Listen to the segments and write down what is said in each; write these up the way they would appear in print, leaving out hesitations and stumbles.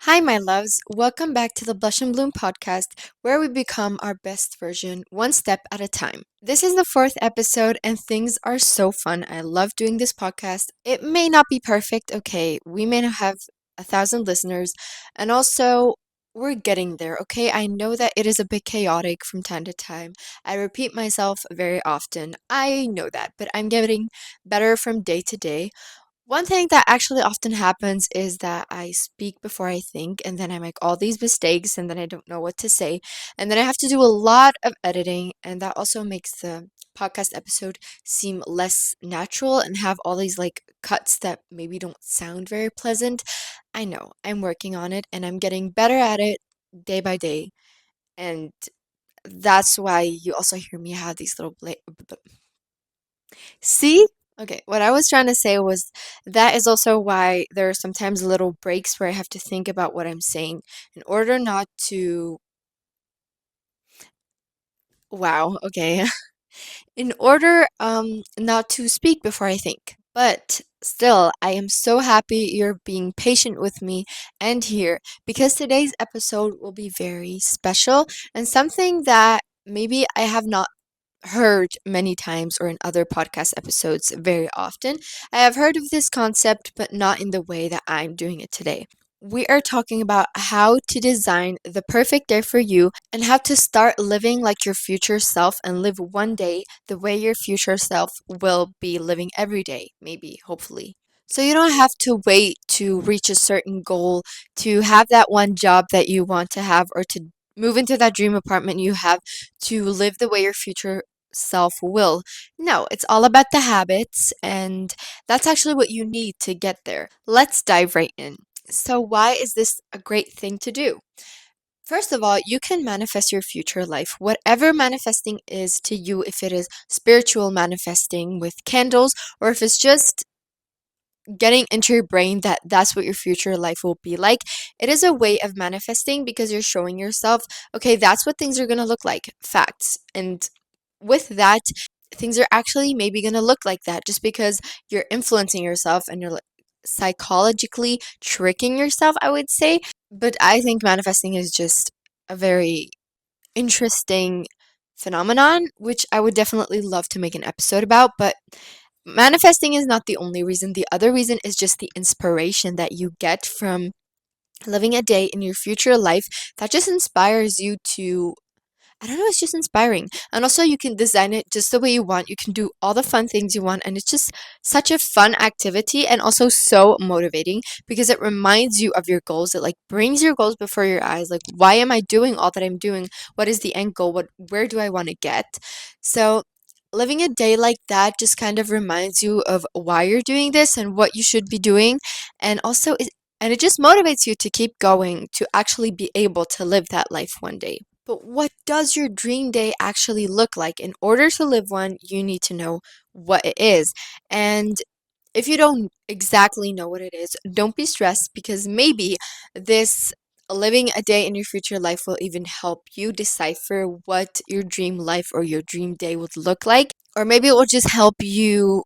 Hi, my loves. Welcome back to the Blush and Bloom podcast, where we become our best version one step at a time. This is the fourth episode, and things are so fun. I love doing this podcast. It may not be perfect, okay? We may not have 1,000 listeners, and also, we're getting there, okay? I know that it is a bit chaotic from time to time. I repeat myself very often. I know that, but I'm getting better from day to day. One thing that actually often happens is that I speak before I think, and then I make all these mistakes, and then I don't know what to say. And then I have to do a lot of editing, and that also makes the podcast episode seem less natural and have all these like cuts that maybe don't sound very pleasant. I know, I'm working on it, and I'm getting better at it day by day. And that's why you also hear me have these little See? Okay, what I was trying to say was that is also why there are sometimes little breaks where I have to think about what I'm saying in order not to. Wow, okay. In order not to speak before I think. But still, I am so happy you're being patient with me and here because today's episode will be very special and something that maybe I have not heard many times or in other podcast episodes very often. I have heard of this concept, but not in the way that I'm doing it today. We are talking about how to design the perfect day for you and how to start living like your future self and live one day the way your future self will be living every day, maybe, hopefully. So you don't have to wait to reach a certain goal, to have that one job that you want to have, or to move into that dream apartment you have to live the way your future self will. No, it's all about the habits, and that's actually what you need to get there. Let's dive right in. So, why is this a great thing to do? First of all, you can manifest your future life, whatever manifesting is to you, if it is spiritual manifesting with candles, or if it's just getting into your brain that that's what your future life will be like. It is a way of manifesting because you're showing yourself, okay, that's what things are going to look like, facts. And with that, things are actually maybe going to look like that just because you're influencing yourself and you're like psychologically tricking yourself, I would say. But I think manifesting is just a very interesting phenomenon, which I would definitely love to make an episode about. But manifesting is not the only reason. The other reason is just the inspiration that you get from living a day in your future life that just inspires you to, I don't know, it's just inspiring. And also, you can design it just the way you want. You can do all the fun things you want. And it's just such a fun activity and also so motivating because it reminds you of your goals. It like brings your goals before your eyes. Like, why am I doing all that I'm doing? What is the end goal? Where do I want to get? So, living a day like that just kind of reminds you of why you're doing this and what you should be doing. And also, it just motivates you to keep going to actually be able to live that life one day. But what does your dream day actually look like? In order to live one, you need to know what it is. And if you don't exactly know what it is, don't be stressed because maybe this living a day in your future life will even help you decipher what your dream life or your dream day would look like. Or maybe it will just help you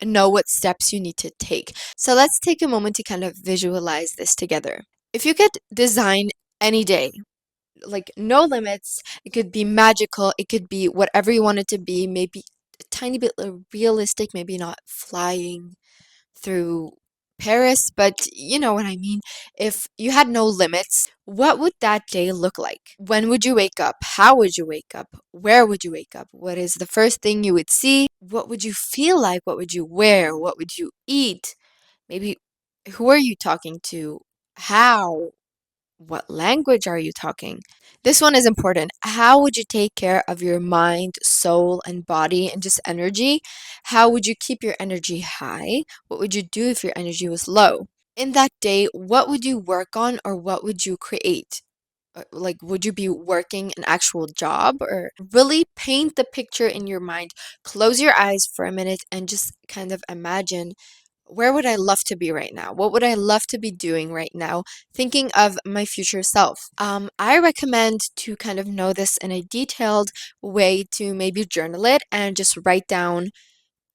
know what steps you need to take. So let's take a moment to kind of visualize this together. If you could design any day, like no limits. It could be magical. It could be whatever you want it to be. Maybe a tiny bit realistic. Maybe not flying through Paris, but you know what I mean. If you had no limits, what would that day look like? When would you wake up? How would you wake up? Where would you wake up? What is the first thing you would see? What would you feel like? What would you wear? What would you eat? Maybe who are you talking to? How? What language are you talking? This one is important. How would you take care of your mind, soul, and body and just energy? How would you keep your energy high? What would you do if your energy was low? In that day, what would you work on or what would you create? Like, would you be working an actual job or really paint the picture in your mind? Close your eyes for a minute and just kind of imagine where would I love to be right now? What would I love to be doing right now? Thinking of my future self. I recommend to kind of know this in a detailed way to maybe journal it and just write down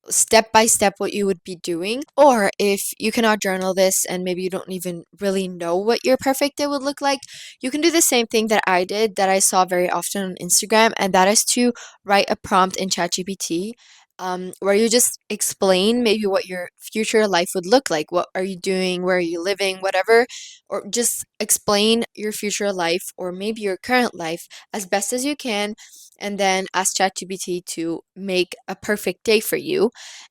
step by step what you would be doing. Or if you cannot journal this and maybe you don't even really know what your perfect day would look like, you can do the same thing that I did, that I saw very often on Instagram, and that is to write a prompt in ChatGPT. Where you just explain maybe what your future life would look like. What are you doing? Where are you living? Whatever. Or just explain your future life or maybe your current life as best as you can, and then ask ChatGPT to make a perfect day for you.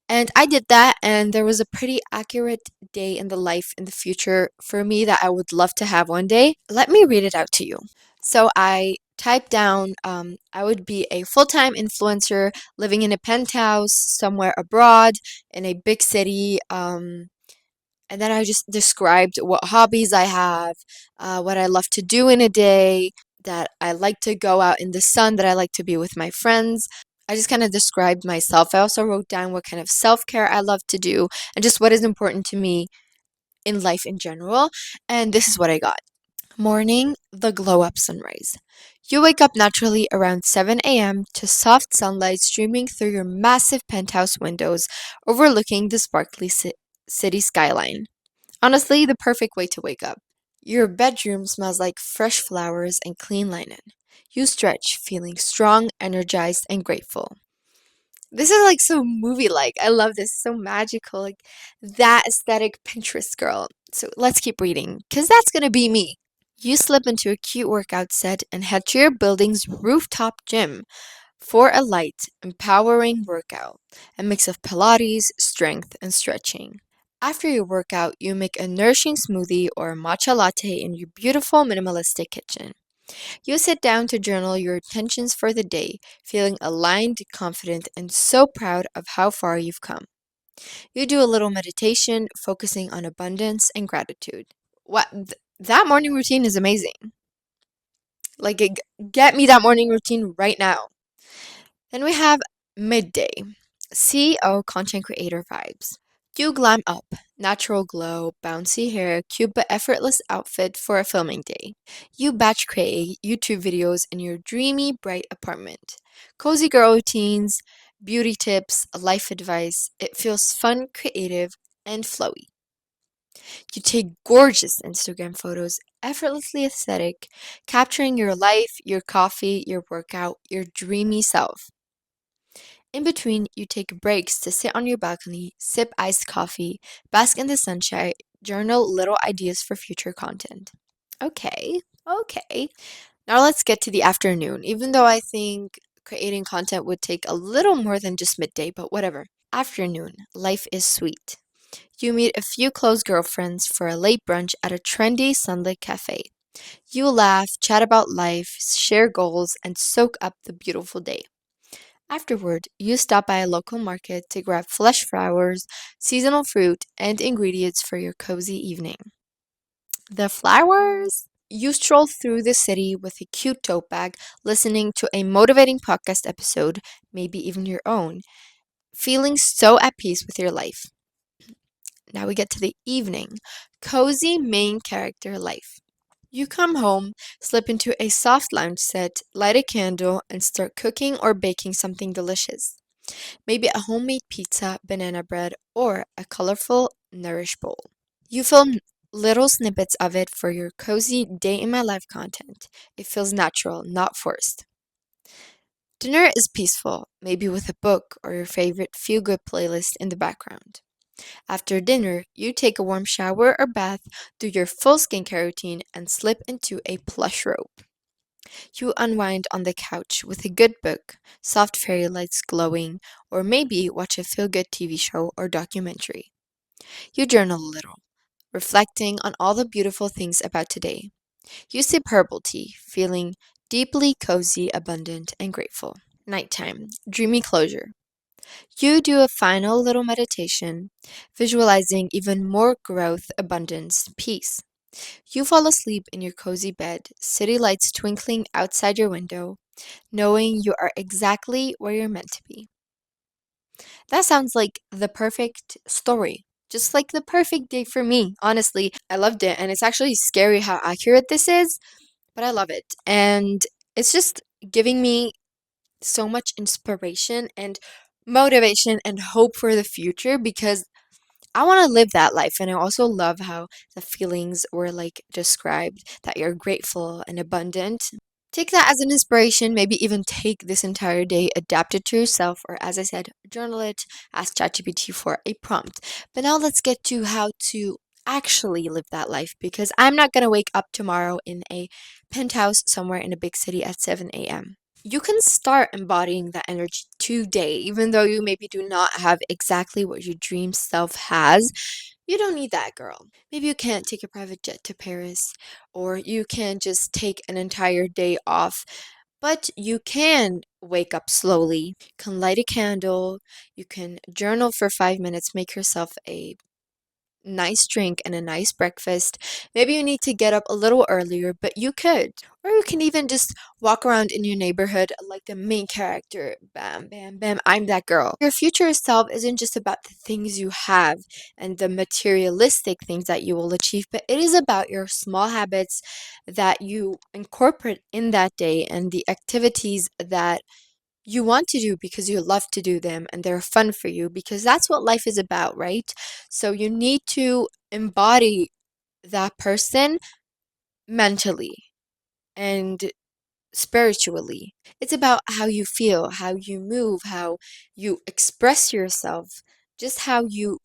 And I did that, and there was a pretty accurate day in the life in the future for me that I would love to have one day. Let me read it out to you. So I typed down, I would be a full time influencer living in a penthouse somewhere abroad in a big city. And then I just described what hobbies I have, what I love to do in a day, that I like to go out in the sun, that I like to be with my friends. I just kind of described myself. I also wrote down what kind of self care I love to do and just what is important to me in life in general. And this is what I got. Morning, the glow up sunrise. You wake up naturally around 7 a.m. to soft sunlight streaming through your massive penthouse windows overlooking the sparkly city skyline. Honestly, the perfect way to wake up. Your bedroom smells like fresh flowers and clean linen. You stretch, feeling strong, energized, and grateful. This is like so movie like. I love this. So magical. Like that aesthetic Pinterest girl. So let's keep reading, because that's going to be me. You slip into a cute workout set and head to your building's rooftop gym for a light, empowering workout, a mix of Pilates, strength, and stretching. After your workout, you make a nourishing smoothie or matcha latte in your beautiful minimalistic kitchen. You sit down to journal your intentions for the day, feeling aligned, confident, and so proud of how far you've come. You do a little meditation, focusing on abundance and gratitude. That morning routine is amazing. Like, get me that morning routine right now. Then we have midday, CEO content creator vibes. You glam up, natural glow, bouncy hair, cute but effortless outfit for a filming day. You batch create YouTube videos in your dreamy, bright apartment. Cozy girl routines, beauty tips, life advice. It feels fun, creative, and flowy. You take gorgeous Instagram photos, effortlessly aesthetic, capturing your life, your coffee, your workout, your dreamy self. In between, you take breaks to sit on your balcony, sip iced coffee, bask in the sunshine, journal little ideas for future content. Okay, okay. Now let's get to the afternoon, even though I think creating content would take a little more than just midday, but whatever. Afternoon, life is sweet. You meet a few close girlfriends for a late brunch at a trendy sunlit cafe. You laugh, chat about life, share goals, and soak up the beautiful day. Afterward, you stop by a local market to grab fresh flowers, seasonal fruit, and ingredients for your cozy evening. The flowers? You stroll through the city with a cute tote bag, listening to a motivating podcast episode, maybe even your own, feeling so at peace with your life. Now we get to the evening. Cozy main character life. You come home, slip into a soft lounge set, light a candle, and start cooking or baking something delicious. Maybe a homemade pizza, banana bread, or a colorful, nourish bowl. You film little snippets of it for your cozy day in my life content. It feels natural, not forced. Dinner is peaceful, maybe with a book or your favorite feel good playlist in the background. After dinner, you take a warm shower or bath, do your full skincare routine, and slip into a plush robe. You unwind on the couch with a good book, soft fairy lights glowing, or maybe watch a feel good TV show or documentary. You journal a little, reflecting on all the beautiful things about today. You sip herbal tea, feeling deeply cozy, abundant, and grateful. Nighttime, dreamy closure. You do a final little meditation, visualizing even more growth, abundance, peace. You fall asleep in your cozy bed, city lights twinkling outside your window, knowing you are exactly where you're meant to be. That sounds like the perfect story. Just like the perfect day for me, honestly. I loved it, and it's actually scary how accurate this is, but I love it. And it's just giving me so much inspiration and motivation and hope for the future because I want to live that life. And I also love how the feelings were like described, that you're grateful and abundant. Take that as an inspiration, maybe even take this entire day, adapt it to yourself, or as I said, journal it, ask ChatGPT for a prompt. But now let's get to how to actually live that life because I'm not going to wake up tomorrow in a penthouse somewhere in a big city at 7 a.m. You can start embodying that energy today, even though you maybe do not have exactly what your dream self has. You don't need that, girl. Maybe you can't take a private jet to Paris, or you can't just take an entire day off, but you can wake up slowly. You can light a candle, you can journal for 5 minutes, make yourself a nice drink and a nice breakfast. Maybe you need to get up a little earlier, but you could. Or you can even just walk around in your neighborhood like the main character. Bam, bam, bam. I'm that girl. Your future self isn't just about the things you have and the materialistic things that you will achieve, but it is about your small habits that you incorporate in that day and the activities that you want to do because you love to do them and they're fun for you because that's what life is about, right? So you need to embody that person mentally and spiritually. It's about how you feel, how you move, how you express yourself, just how you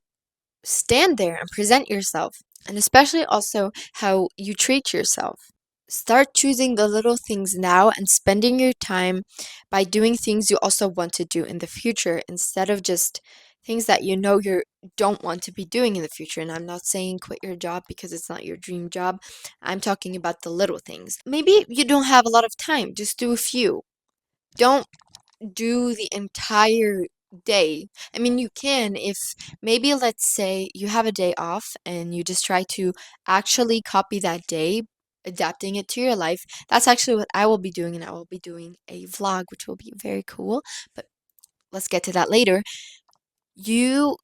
stand there and present yourself, and especially also how you treat yourself. Start choosing the little things now and spending your time by doing things you also want to do in the future instead of just things that you know you don't want to be doing in the future. And I'm not saying quit your job because it's not your dream job. I'm talking about the little things. Maybe you don't have a lot of time, just do a few. Don't do the entire day. I mean, you can if maybe let's say you have a day off and you just try to actually copy that day, adapting it to your life. That's actually what I will be doing, and I will be doing a vlog, which will be very cool. But let's get to that later. You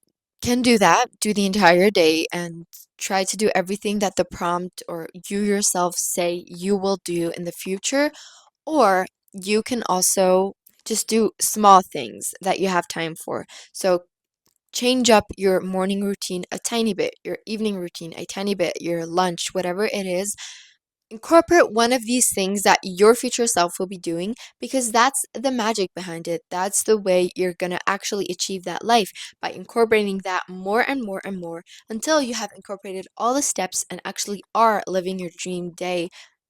can do that, do the entire day, and try to do everything that the prompt or you yourself say you will do in the future, or you can also just do small things that you have time for. So change up your morning routine a tiny bit, your evening routine a tiny bit, your lunch, whatever it is. Incorporate one of these things that your future self will be doing because that's the magic behind it. That's the way you're going to actually achieve that life by incorporating that more and more and more until you have incorporated all the steps and actually are living your dream day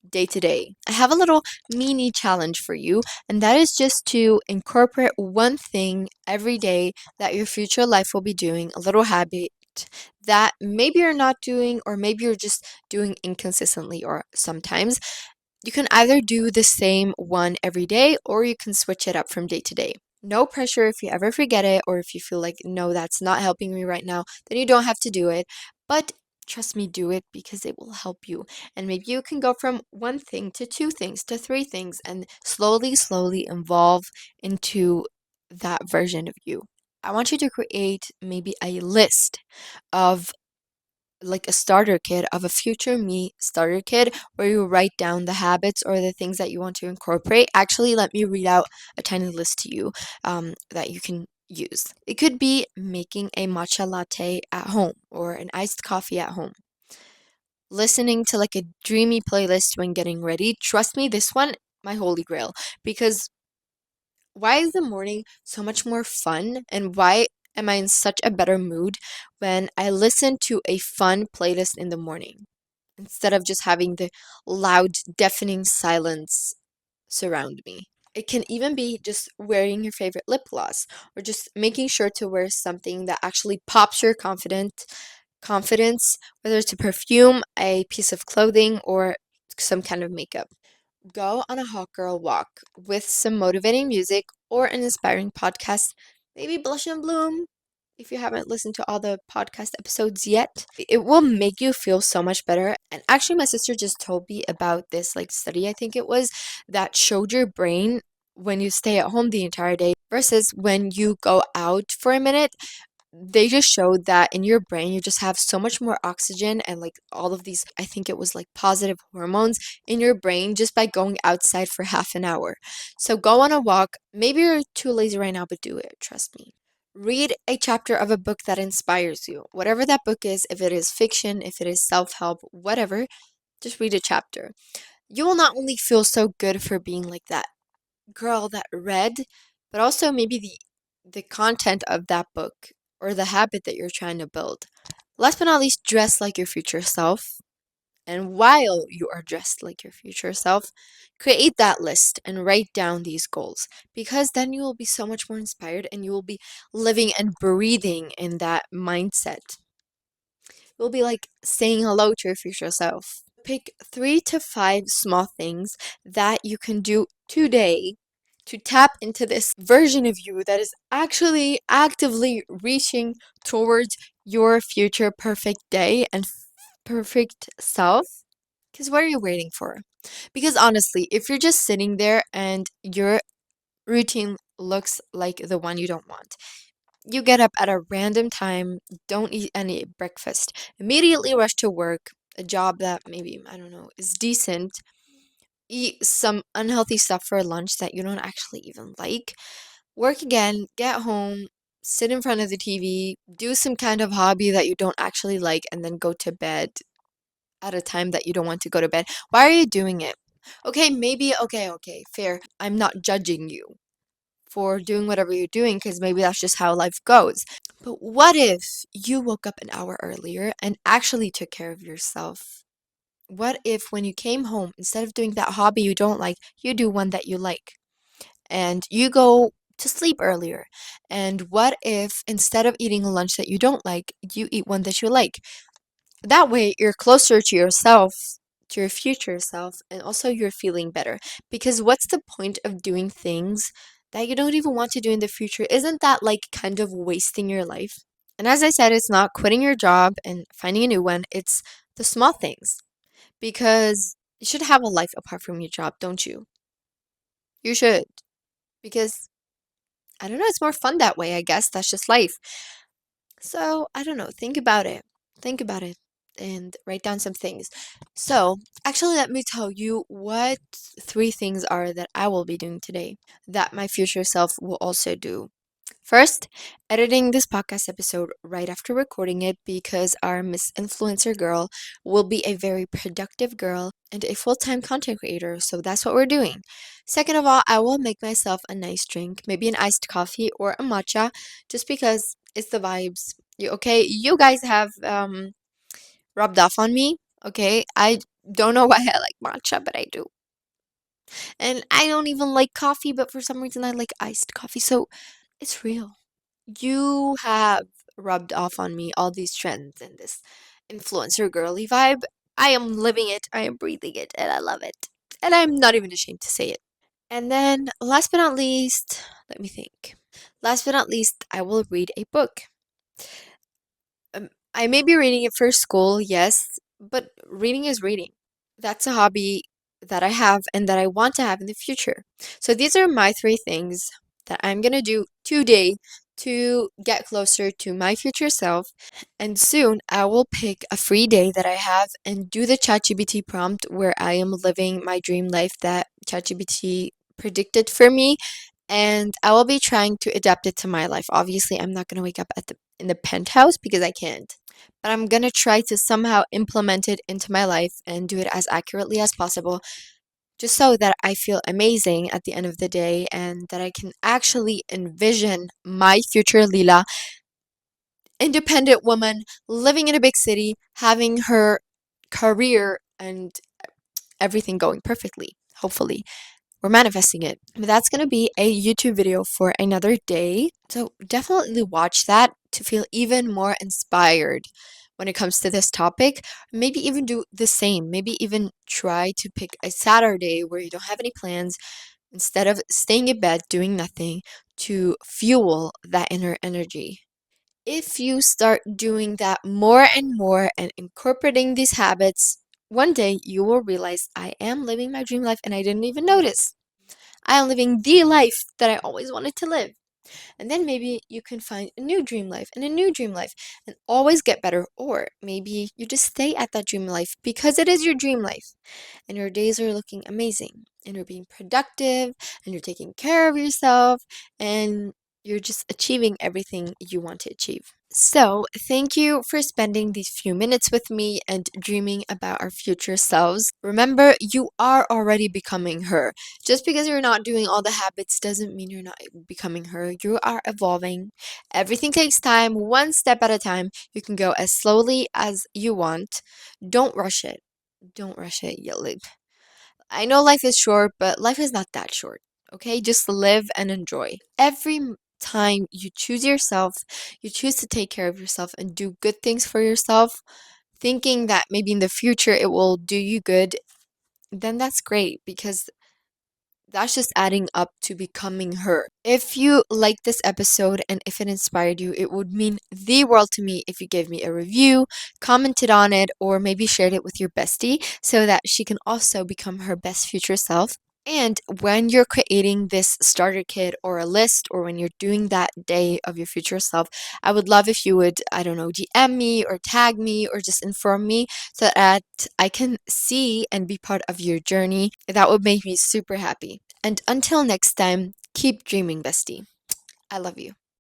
day to day. I have a little mini challenge for you, and that is just to incorporate one thing every day that your future life will be doing, a little habit that maybe you're not doing, or maybe you're just doing inconsistently or sometimes. You can either do the same one every day or you can switch it up from day to day. No pressure if you ever forget it or if you feel like, no, that's not helping me right now, then you don't have to do it. But trust me, do it because it will help you. And maybe you can go from one thing to two things to three things and slowly, slowly evolve into that version of you. I want you to create maybe a list of like a starter kit of a future me starter kit where you write down the habits or the things that you want to incorporate. Actually, let me read out a tiny list to you that you can use. It could be making a matcha latte at home or an iced coffee at home. Listening to like a dreamy playlist when getting ready. Trust me, this one, my holy grail. Because why is the morning so much more fun and why am I in such a better mood when I listen to a fun playlist in the morning instead of just having the loud, deafening silence surround me? It can even be just wearing your favorite lip gloss or just making sure to wear something that actually pops your confidence, whether it's a perfume, a piece of clothing, or some kind of makeup. Go on a hot girl walk with some motivating music or an inspiring podcast. Maybe Blush and Bloom if you haven't listened to all the podcast episodes yet. It will make you feel so much better. And actually, my sister just told me about this like study, I think it was, that showed your brain when you stay at home the entire day versus when you go out for a minute. They just showed that in your brain you just have so much more oxygen and like all of these, I think it was like positive hormones in your brain just by going outside for half an hour. So go on a walk. Maybe you're too lazy right now, but do it, trust me. Read a chapter of a book that inspires you. Whatever that book is, if it is fiction, if it is self help, whatever, just read a chapter. You will not only feel so good for being like that girl that read, but also maybe the content of that book or the habit that you're trying to build. Last but not least, dress like your future self. And while you are dressed like your future self, create that list and write down these goals because then you will be so much more inspired and you will be living and breathing in that mindset. You'll be like saying hello to your future self. Pick 3 to 5 small things that you can do today to tap into this version of you that is actually actively reaching towards your future perfect day and perfect self. Because what are you waiting for? Because honestly, if you're just sitting there and your routine looks like the one you don't want, you get up at a random time, don't eat any breakfast, immediately rush to work, a job that maybe, I don't know, is decent, eat some unhealthy stuff for lunch that you don't actually even like, work again, get home, sit in front of the TV, do some kind of hobby that you don't actually like, and then go to bed at a time that you don't want to go to bed. Why are you doing it? Okay, maybe, okay, fair. I'm not judging you for doing whatever you're doing because maybe that's just how life goes. But what if you woke up an hour earlier and actually took care of yourself? What if when you came home, instead of doing that hobby you don't like, you do one that you like? And you go to sleep earlier. And what if instead of eating a lunch that you don't like, you eat one that you like? That way, you're closer to yourself, to your future self, and also you're feeling better. Because what's the point of doing things that you don't even want to do in the future? Isn't that like kind of wasting your life? And as I said, it's not quitting your job and finding a new one, it's the small things. Because you should have a life apart from your job, don't you? You should. Because I don't know, it's more fun that way, I guess. That's just life. So, I don't know, think about it. Think about it and write down some things. So, actually, let me tell you what 3 things are that I will be doing today that my future self will also do. First, editing this podcast episode right after recording it because our Miss Influencer girl will be a very productive girl and a full time content creator. So that's what we're doing. Second of all, I will make myself a nice drink, maybe an iced coffee or a matcha, just because it's the vibes. Okay, you guys have rubbed off on me. Okay, I don't know why I like matcha, but I do. And I don't even like coffee, but for some reason I like iced coffee. So it's real. You have rubbed off on me all these trends and this influencer girly vibe. I am living it, I am breathing it, and I love it. And I'm not even ashamed to say it. And then, last but not least, let me think. Last but not least, I will read a book. I may be reading it for school, yes, but reading is reading. That's a hobby that I have and that I want to have in the future. So these are my 3 things that I'm going to do today to get closer to my future self. And soon I will pick a free day that I have and do the ChatGPT prompt where I am living my dream life that ChatGPT predicted for me, and I will be trying to adapt it to my life. Obviously, I'm not going to wake up at the in the penthouse because I can't. But I'm going to try to somehow implement it into my life and do it as accurately as possible just so that I feel amazing at the end of the day and that I can actually envision my future Lila, independent woman living in a big city, having her career and everything going perfectly, hopefully. We're manifesting it. But that's going to be a YouTube video for another day. So definitely watch that to feel even more inspired when it comes to this topic. Maybe even do the same. Maybe even try to pick a Saturday where you don't have any plans instead of staying in bed doing nothing to fuel that inner energy. If you start doing that more and more and incorporating these habits, one day you will realize I am living my dream life and I didn't even notice. I am living the life that I always wanted to live. And then maybe you can find a new dream life and a new dream life and always get better. Or maybe you just stay at that dream life because it is your dream life and your days are looking amazing and you're being productive and you're taking care of yourself and You're just achieving everything you want to achieve. So, thank you for spending these few minutes with me and dreaming about our future selves. Remember, you are already becoming her. Just because you're not doing all the habits doesn't mean you're not becoming her. You are evolving. Everything takes time, one step at a time. You can go as slowly as you want. Don't rush it. Don't rush it. I know life is short, but life is not that short. Okay? Just live and enjoy. Time you choose yourself, you choose to take care of yourself and do good things for yourself, thinking that maybe in the future it will do you good, then that's great because that's just adding up to becoming her. If you liked this episode and if it inspired you, it would mean the world to me if you gave me a review, commented on it, or maybe shared it with your bestie so that she can also become her best future self. And when you're creating this starter kit or a list, or when you're doing that day of your future self, I would love if you would, I don't know, DM me or tag me or just inform me so that I can see and be part of your journey. That would make me super happy. And until next time, keep dreaming, bestie. I love you.